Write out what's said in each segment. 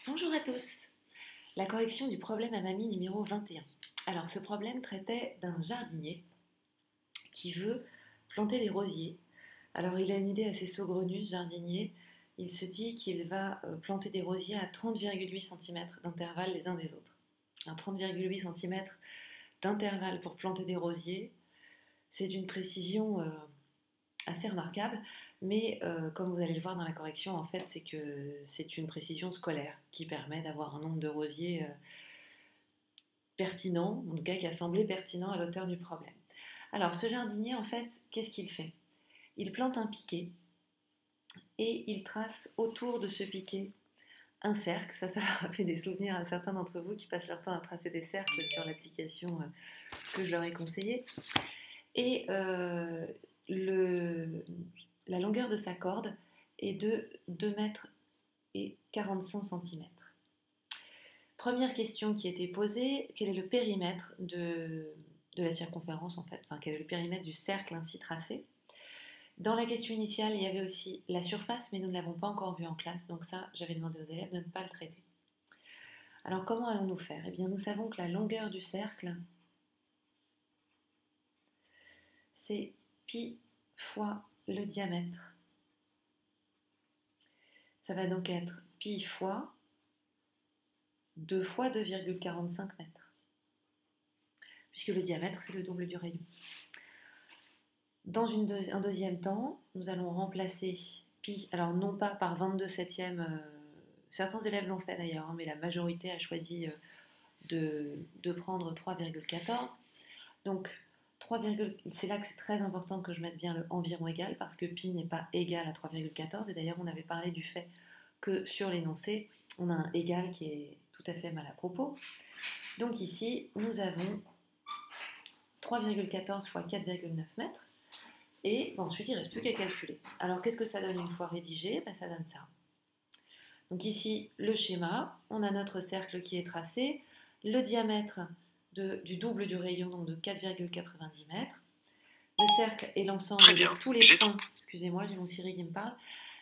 Bonjour à tous. La correction du problème à mamie numéro 21. Alors ce problème traitait d'un jardinier qui veut planter des rosiers. Alors il a une idée assez saugrenue, ce jardinier. Il se dit qu'il va planter des rosiers à 30,8 cm d'intervalle les uns des autres. Un 30,8 cm d'intervalle pour planter des rosiers, c'est d'une précision assez remarquable, mais comme vous allez le voir dans la correction, en fait, c'est que c'est une précision scolaire qui permet d'avoir un nombre de rosiers pertinent, en tout cas qui a semblé pertinent à l'auteur du problème. Alors, ce jardinier, en fait, qu'est-ce qu'il fait? Il plante un piquet et il trace autour de ce piquet un cercle. Ça va rappeler des souvenirs à certains d'entre vous qui passent leur temps à tracer des cercles sur l'application que je leur ai conseillée. Et la longueur de sa corde est de 2 mètres et 45 cm. Première question qui a été posée, quel est le périmètre de la circonférence en fait, enfin quel est le périmètre du cercle ainsi tracé? Dans la question initiale, il y avait aussi la surface, mais nous ne l'avons pas encore vu en classe, donc ça, j'avais demandé aux élèves de ne pas le traiter. Alors comment allons-nous faire? Eh bien, nous savons que la longueur du cercle, c'est pi fois le diamètre. Ça va donc être pi fois 2 fois 2,45 mètres. Puisque le diamètre, c'est le double du rayon. Dans un deuxième temps, nous allons remplacer pi, alors non pas par 22 septièmes, certains élèves l'ont fait d'ailleurs, mais la majorité a choisi de prendre 3,14. Donc, c'est là que c'est très important que je mette bien le environ égal, parce que pi n'est pas égal à 3,14, et d'ailleurs on avait parlé du fait que sur l'énoncé, on a un égal qui est tout à fait mal à propos. Donc ici, nous avons 3,14 fois 4,9 mètres, et ensuite il ne reste plus qu'à calculer. Alors qu'est-ce que ça donne une fois rédigé? Ça donne ça. Donc ici, le schéma, on a notre cercle qui est tracé, le diamètre du double du rayon, donc de 4,90 mètres. Le cercle est l'ensemble de tous les points. Excusez-moi, j'ai mon Siri qui me parle.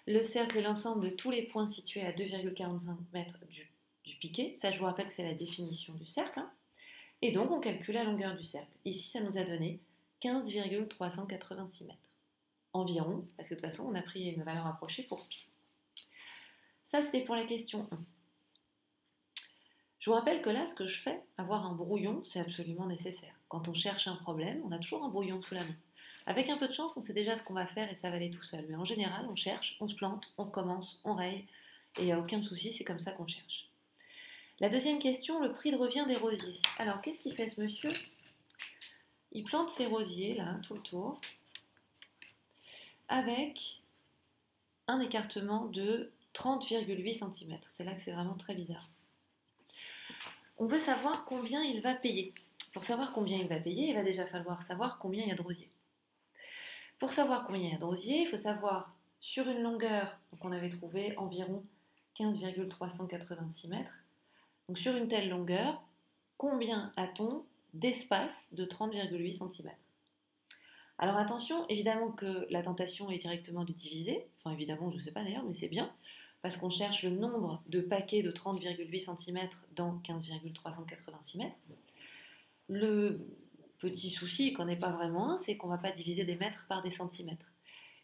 Le cercle est l'ensemble de tous les points situés à 2,45 mètres du piquet. Ça, je vous rappelle que c'est la définition du cercle. Et donc, on calcule la longueur du cercle. Ici, ça nous a donné 15,386 mètres. Environ, parce que de toute façon, on a pris une valeur approchée pour pi. Ça, c'était pour la question 1. Je vous rappelle que là, ce que je fais, avoir un brouillon, c'est absolument nécessaire. Quand on cherche un problème, on a toujours un brouillon sous la main. Avec un peu de chance, on sait déjà ce qu'on va faire et ça va aller tout seul. Mais en général, on cherche, on se plante, on recommence, on raye, et il n'y a aucun souci, c'est comme ça qu'on cherche. La deuxième question, le prix de revient des rosiers. Alors, qu'est-ce qu'il fait ce monsieur? Il plante ses rosiers, là, tout le tour, avec un écartement de 30,8 cm. C'est là que c'est vraiment très bizarre. On veut savoir combien il va payer. Pour savoir combien il va payer, il va déjà falloir savoir combien il y a de rosiers. Pour savoir combien il y a de rosiers, il faut savoir sur une longueur, donc on avait trouvé environ 15,386 mètres. Donc sur une telle longueur, combien a-t-on d'espace de 30,8 cm? Alors attention, évidemment que la tentation est directement de diviser. Enfin évidemment, je ne sais pas d'ailleurs, mais c'est bien. Parce qu'on cherche le nombre de paquets de 30,8 cm dans 15,386 mètres. Le petit souci, qu'on n'est pas vraiment un, c'est qu'on ne va pas diviser des mètres par des centimètres.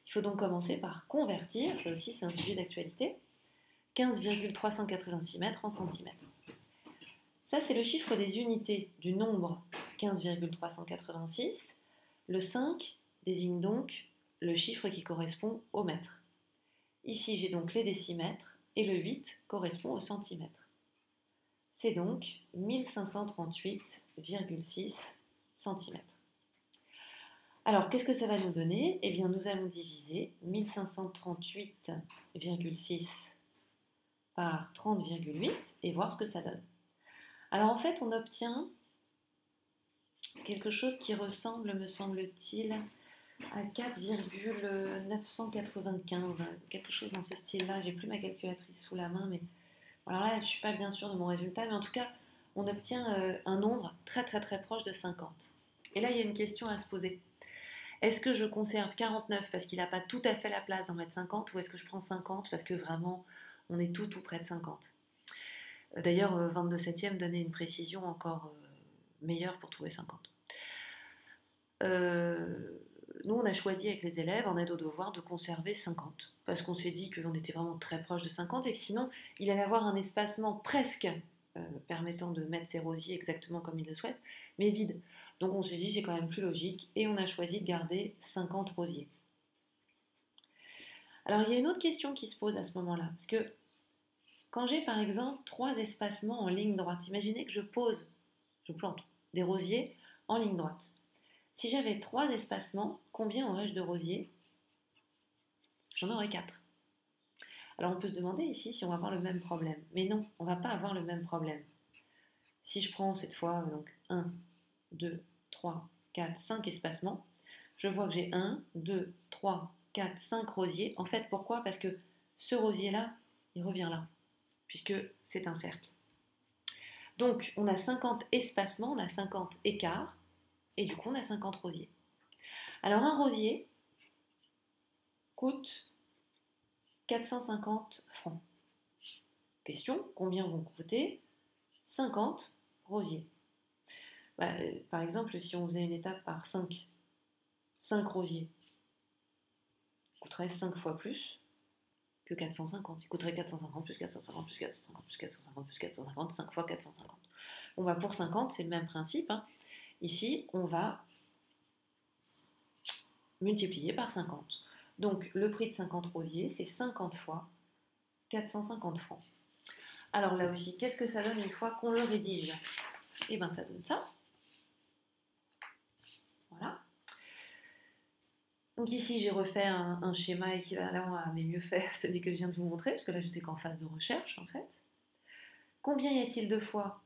Il faut donc commencer par convertir, ça aussi c'est un sujet d'actualité, 15,386 mètres en centimètres. Ça c'est le chiffre des unités du nombre 15,386. Le 5 désigne donc le chiffre qui correspond au mètre. Ici, j'ai donc les décimètres et le 8 correspond au centimètre. C'est donc 1538,6 cm. Alors, qu'est-ce que ça va nous donner? Eh bien, nous allons diviser 1538,6 par 30,8 et voir ce que ça donne. Alors, en fait, on obtient quelque chose qui ressemble, me semble-t-il, à 4,995, quelque chose dans ce style-là. J'ai plus ma calculatrice sous la main, mais alors là, je ne suis pas bien sûre de mon résultat, mais en tout cas, on obtient un nombre très très très proche de 50. Et là, il y a une question à se poser. Est-ce que je conserve 49 parce qu'il n'a pas tout à fait la place d'en mettre 50, ou est-ce que je prends 50 parce que vraiment, on est tout près de 50? D'ailleurs, 22 septième donnait une précision encore meilleure pour trouver 50. Nous, on a choisi avec les élèves, en aide aux devoirs, de conserver 50, parce qu'on s'est dit qu'on était vraiment très proche de 50 et que sinon, il allait avoir un espacement presque permettant de mettre ses rosiers exactement comme il le souhaite, mais vide. Donc on s'est dit c'est quand même plus logique et on a choisi de garder 50 rosiers. Alors il y a une autre question qui se pose à ce moment-là, parce que quand j'ai par exemple 3 espacements en ligne droite, imaginez que je plante des rosiers en ligne droite. Si j'avais 3 espacements, combien aurais-je de rosiers? J'en aurais 4. Alors on peut se demander ici si on va avoir le même problème. Mais non, on ne va pas avoir le même problème. Si je prends cette fois donc 1, 2, 3, 4, 5 espacements, je vois que j'ai 1, 2, 3, 4, 5 rosiers. En fait, pourquoi? Parce que ce rosier-là, il revient là, puisque c'est un cercle. Donc, on a 50 espacements, on a 50 écarts, et du coup, on a 50 rosiers. Alors, un rosier coûte 450 francs. Question, combien vont coûter 50 rosiers? Par exemple, si on faisait une étape par 5 rosiers, coûterait 5 fois plus que 450. Il coûterait 450 plus 450 plus 450 plus 450 plus 450, 5 fois 450. On va pour 50, c'est le même principe. Hein. Ici, on va multiplier par 50. Donc, le prix de 50 rosiers, c'est 50 fois 450 francs. Alors là aussi, qu'est-ce que ça donne une fois qu'on le rédige? Eh bien, ça donne ça. Voilà. Donc ici, j'ai refait un schéma équivalent à mes mieux faits, celui que je viens de vous montrer, parce que là, j'étais qu'en phase de recherche, en fait. Combien y a-t-il de fois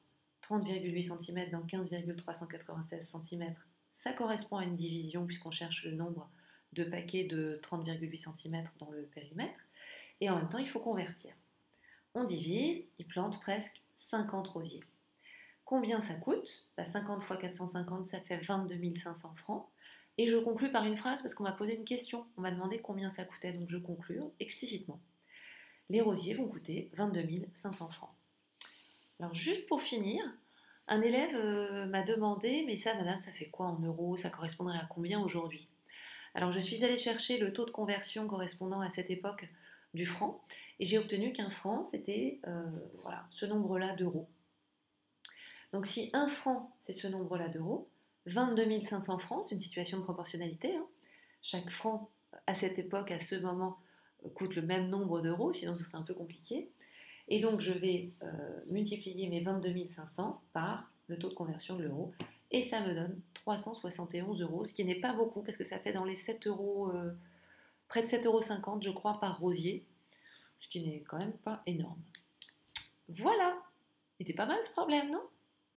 30,8 cm dans 15,396 cm? Ça correspond à une division, puisqu'on cherche le nombre de paquets de 30,8 cm dans le périmètre. Et en même temps, il faut convertir. On divise, il plante presque 50 rosiers. Combien ça coûte? 50 fois 450, ça fait 22 500 francs. Et je conclus par une phrase parce qu'on m'a posé une question. On m'a demandé combien ça coûtait, donc je conclus explicitement. Les rosiers vont coûter 22 500 francs. Alors juste pour finir, un élève m'a demandé, mais ça madame, ça fait quoi en euros? Ça correspondrait à combien aujourd'hui? Alors je suis allée chercher le taux de conversion correspondant à cette époque du franc, et j'ai obtenu qu'un franc, c'était ce nombre-là d'euros. Donc si un franc, c'est ce nombre-là d'euros, 22 500 francs, c'est une situation de proportionnalité. Hein. Chaque franc, à cette époque, à ce moment, coûte le même nombre d'euros, sinon ce serait un peu compliqué. Et donc je vais multiplier mes 22 500 par le taux de conversion de l'euro, et ça me donne 371 euros, ce qui n'est pas beaucoup, parce que ça fait dans les 7 euros, près de 7,50 €, je crois, par rosier, ce qui n'est quand même pas énorme. Voilà, c'était pas mal ce problème, non?